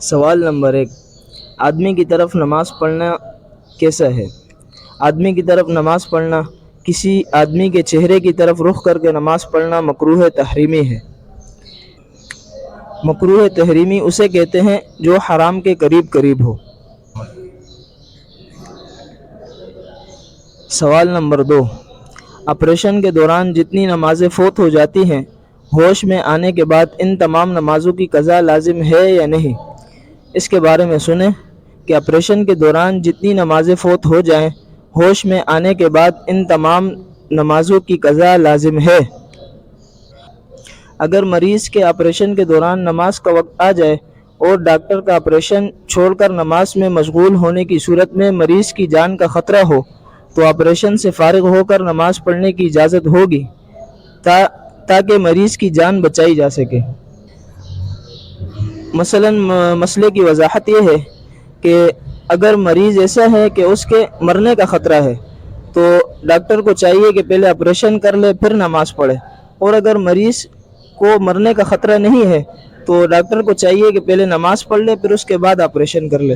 سوال نمبر 1، آدمی کی طرف نماز پڑھنا کیسا ہے؟ آدمی کی طرف نماز پڑھنا، کسی آدمی کے چہرے کی طرف رخ کر کے نماز پڑھنا مکروہ تحریمی ہے۔ مکروہ تحریمی اسے کہتے ہیں جو حرام کے قریب قریب ہو۔ سوال نمبر 2، آپریشن کے دوران جتنی نمازیں فوت ہو جاتی ہیں، ہوش میں آنے کے بعد ان تمام نمازوں کی قضا لازم ہے یا نہیں؟ اس کے بارے میں سنیں کہ آپریشن کے دوران جتنی نمازیں فوت ہو جائیں، ہوش میں آنے کے بعد ان تمام نمازوں کی قضا لازم ہے۔ اگر مریض کے آپریشن کے دوران نماز کا وقت آ جائے اور ڈاکٹر کا آپریشن چھوڑ کر نماز میں مشغول ہونے کی صورت میں مریض کی جان کا خطرہ ہو تو آپریشن سے فارغ ہو کر نماز پڑھنے کی اجازت ہوگی تاکہ مریض کی جان بچائی جا سکے۔ مسئلے کی وضاحت یہ ہے کہ اگر مریض ایسا ہے کہ اس کے مرنے کا خطرہ ہے تو ڈاکٹر کو چاہیے کہ پہلے آپریشن کر لے پھر نماز پڑھے، اور اگر مریض کو مرنے کا خطرہ نہیں ہے تو ڈاکٹر کو چاہیے کہ پہلے نماز پڑھ لے پھر اس کے بعد آپریشن کر لے۔